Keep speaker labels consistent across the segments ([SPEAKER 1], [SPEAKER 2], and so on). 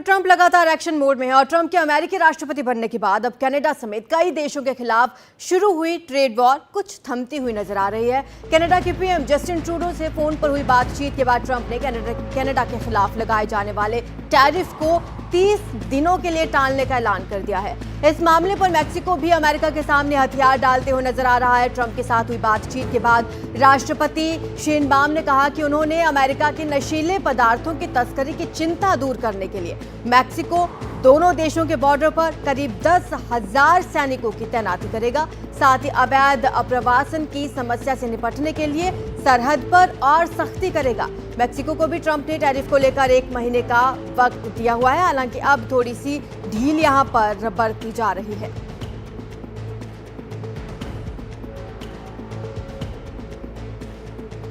[SPEAKER 1] Trump लगातार action mode में है और ट्रंप के अमेरिकी राष्ट्रपति बनने के बाद अब कनाडा समेत कई देशों के खिलाफ शुरू हुई ट्रेड वॉर कुछ थमती हुई नजर आ रही है। कनाडा के पीएम जस्टिन ट्रूडो से फोन पर हुई बातचीत के बाद ट्रंप ने कनाडा के खिलाफ लगाए जाने वाले टैरिफ को 30 दिनों के लिए टालने का ऐलान कर दिया है। इस मामले पर मैक्सिको भी अमेरिका के सामने हथियार डालते हुए नजर आ रहा है। ट्रंप के साथ हुई बातचीत के बाद राष्ट्रपति शेनबाम ने कहा कि उन्होंने अमेरिका के नशीले पदार्थों की तस्करी की चिंता दूर करने के लिए मैक्सिको दोनों देशों के बॉर्डर पर करीब 10,000 सैनिकों की तैनाती करेगा। साथ ही अवैध अप्रवासन की समस्या से निपटने के लिए सरहद पर और सख्ती करेगा। मैक्सिको को भी ट्रंप ने टैरिफ को लेकर 1 महीने का वक्त दिया हुआ है। हालांकि अब थोड़ी सी ढील यहां पर बरती जा रही है।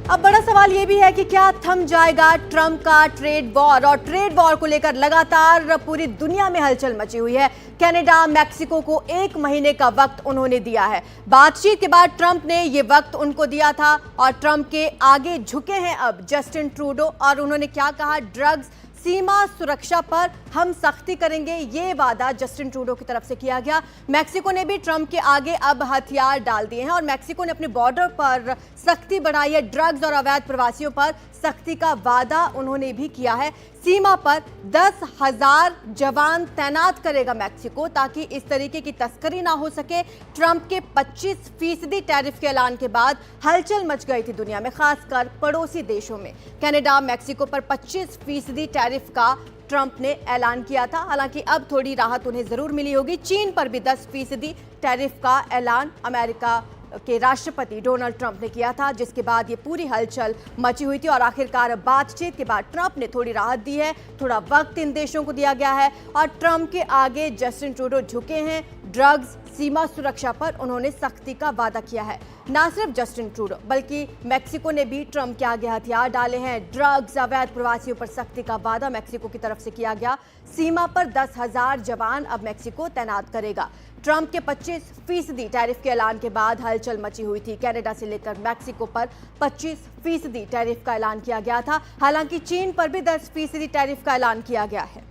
[SPEAKER 1] अब बड़ा सवाल यह भी है कि क्या थम जाएगा ट्रंप का ट्रेड वॉर, और ट्रेड वॉर को लेकर लगातार पूरी दुनिया में हलचल मची हुई है। कनाडा मैक्सिको को 1 महीने का वक्त उन्होंने दिया है। बातचीत के बाद ट्रंप ने यह वक्त उनको दिया था और ट्रंप के आगे झुके हैं अब जस्टिन ट्रूडो, और उन्होंने क्या कहा, ड्रग्स सीमा सुरक्षा पर हम सख्ती करेंगे, ये वादा जस्टिन ट्रूडो की तरफ से किया गया। मैक्सिको ने भी ट्रंप के आगे अब हथियार डाल दिए हैं और मैक्सिको ने अपने बॉर्डर पर सख्ती बढ़ाई है। ड्रग्स और अवैध प्रवासियों पर सख्ती का वादा उन्होंने भी किया है। सीमा पर 10,000 जवान तैनात करेगा मैक्सिको, ताकि इस तरीके की तस्करी ना हो सके। ट्रंप के 25% टैरिफ के ऐलान के बाद हलचल मच गई थी दुनिया में, खासकर पड़ोसी देशों में। कनाडा मैक्सिको पर 25% टैरिफ का ट्रंप ने ऐलान किया था। हालांकि अब थोड़ी राहत उन्हें जरूर मिली होगी। चीन पर भी 10% टैरिफ का ऐलान अमेरिका के राष्ट्रपति डोनाल्ड ट्रंप ने किया था, जिसके बाद ये पूरी हलचल मची हुई थी। और आखिरकार बातचीत के बाद ट्रंप ने थोड़ी राहत दी है, थोड़ा वक्त इन देशों को दिया गया है और ट्रंप के आगे जस्टिन ट्रूडो झुके हैं। ड्रग्स सीमा सुरक्षा पर उन्होंने सख्ती का वादा किया है। ना सिर्फ जस्टिन ट्रूडो बल्कि मैक्सिको ने भी ट्रंप के आगे हथियार डाले हैं। ड्रग्स अवैध प्रवासियों पर सख्ती का वादा मैक्सिको की तरफ से किया गया। सीमा पर 10,000 जवान अब मैक्सिको तैनात करेगा। ट्रंप के 25% टैरिफ के ऐलान के बाद हलचल मची हुई थी। कनाडा से लेकर मैक्सिको पर 25% टैरिफ का ऐलान किया गया था। हालांकि चीन पर भी 10% टैरिफ का ऐलान किया गया है।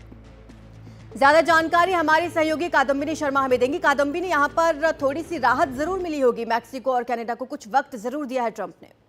[SPEAKER 1] ज्यादा जानकारी हमारी सहयोगी कादम्बिनी शर्मा हमें देंगी। कादम्बिनी, यहां पर थोड़ी सी राहत जरूर मिली होगी, मैक्सिको और कनाडा को कुछ वक्त जरूर दिया है ट्रंप ने।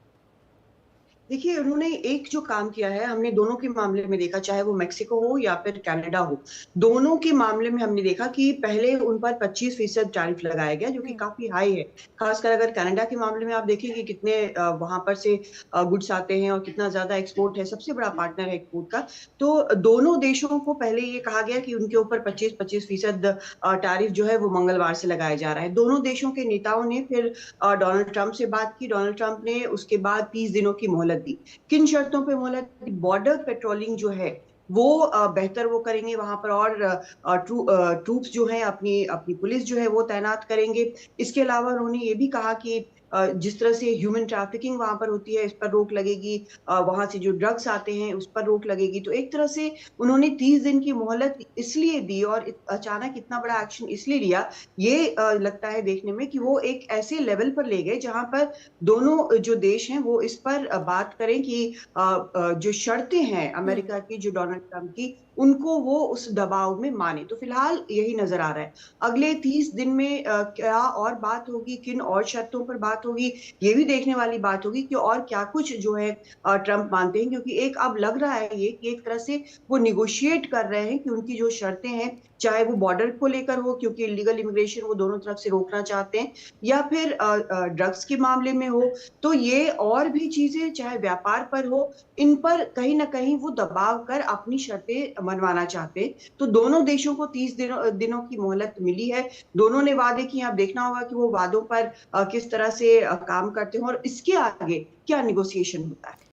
[SPEAKER 2] देखिए, उन्होंने एक जो काम किया है, हमने दोनों के मामले में देखा, चाहे वो मैक्सिको हो या फिर कनाडा हो, दोनों के मामले में हमने देखा कि पहले उन पर 25% टैरिफ लगाया गया, जो कि काफी हाई है। खासकर अगर कनाडा के मामले में आप देखें कि कितने वहां पर से गुड्स आते हैं और कितना ज्यादा एक्सपोर्ट है, सबसे बड़ा पार्टनर है एक्सपोर्ट का। तो दोनों देशों को पहले ये कहा गया कि उनके ऊपर 25% टैरिफ जो है वो मंगलवार से लगाया जा रहा है। दोनों देशों के नेताओं ने फिर डोनाल्ड ट्रंप से बात की। डोनाल्ड ट्रंप ने उसके बाद 30 दिनों की मोहलत दी। किन शर्तों पे मोहलत? बॉर्डर पेट्रोलिंग जो है वो बेहतर वो करेंगे वहां पर, और ट्रूप्स जो है अपनी अपनी पुलिस जो है वो तैनात करेंगे। इसके अलावा उन्होंने ये भी कहा कि जिस तरह से ह्यूमन ट्रैफिकिंग वहां पर होती है, इस पर रोक लगेगी। वहां से जो ड्रग्स आते हैं उस पर रोक लगेगी। तो एक तरह से उन्होंने 30 दिन की मोहलत इसलिए दी और अचानक इतना बड़ा एक्शन इसलिए लिया, ये लगता है देखने में कि वो एक ऐसे लेवल पर ले गए जहां पर दोनों जो देश हैं वो इस पर बात करें कि जो शर्तें हैं अमेरिका की, जो डोनाल्ड ट्रंप की, उनको वो उस दबाव में माने। तो फिलहाल यही नजर आ रहा है। अगले 30 दिन में क्या और बात होगी, किन और शर्तों पर बात होगी, ये भी देखने वाली बात होगी कि और क्या कुछ जो है ट्रंप मानते हैं। क्योंकि एक अब लग रहा है ये कि एक तरह से वो निगोशिएट कर रहे हैं कि उनकी जो शर्तें हैं, चाहे वो बॉर्डर को लेकर हो क्योंकि इलीगल इमिग्रेशन वो दोनों तरफ से रोकना चाहते हैं, या फिर ड्रग्स के मामले में हो, तो ये और भी चीजें चाहे व्यापार पर हो, इन पर कहीं ना कहीं वो दबाव कर अपनी शर्तें मनवाना चाहते हैं। तो दोनों देशों को 30 दिनों की मोहलत मिली है। दोनों ने वादे किए। आप देखना होगा कि वो वादों पर किस तरह से काम करते हैं और इसके आगे क्या निगोसिएशन होता है।